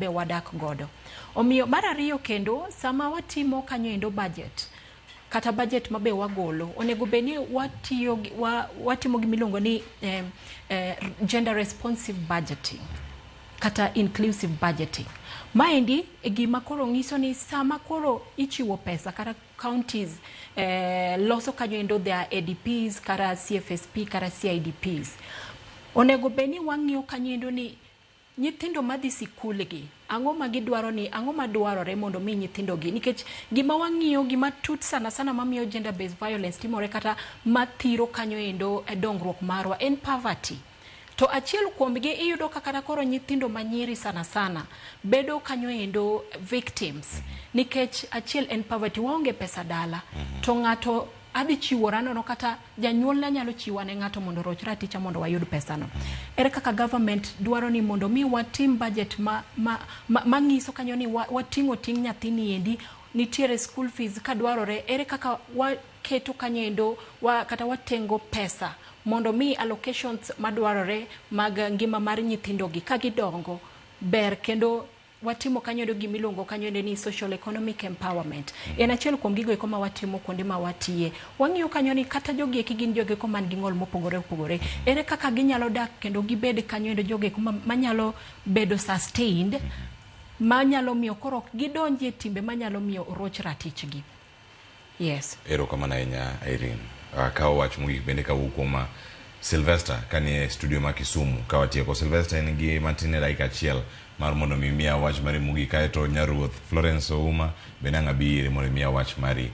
be wadak godo. Omiyo mar ariyo kendo sama watimo kanyo endo budget kata budget mabe wagolo onego beni watimo gimilongo ni gender responsive budgeting kata inclusive budgeting. Maendi gima koro ngiso ni sama koro ichiwo pesa kata counties loso kanyo endo their ADPs kata CFSP kata CIDPs. Onego beni wang'iyo kanyo endo ni nyithindo madhi sikul gi ang'o ma gidwaro ni ang'o ma dwarore mondo mi nyithindo gi nikech gima wang'iyo gima tut sana mamiyo gender based violence timore kata mathiro kanyo endo dongruok marwa en poverty. To achiel kuomgi iyudo kata koro nyithindo manyiri sana bedo kanyo endo victims nikech achiel en poverty, waonge pesa dala to ng'ato adhi chiwora no kata janyuol na nyalo chiwane ng'ato mondo roch raticha mondo wayud pesa no. Ere kaka government dwaro ni mondo mi watim budget mangiso kanyo ni wating'o ting' nyathini endi nitiere school fees ka dwarore, ere kaka waketo kanyo endo kata watengo pesa mondo mi allocations madwarore mag ngima mar nyithindo gi ka gidongo ber kendo watimo kanyo endo gimilongo kanyo endo ni social economic empowerment. En achiel kuom gigo eko ma watimo kuonde ma watie. Wang'iyo kanyo ni kata jogi eki gin jogeko man gi ng'ol mopogore ere kaka ginyalo dak kendo gibed kanyo endo jogeko manyalo bedo sustained manyalo miyo koro gidonje timbe manyalo miyo oroch ratichgi. Yes. Ero kamana ahinya Irene. Kawo wach mogik bende kawuok kuom Sylvester kanie studio ma Kisumu ka watieko. Sylvester en gi matine dakika achiel mar mondo mi miya wach mari mogik kae to Nyaruoth Florence Ouma bende ang'abire mondo miya wach mari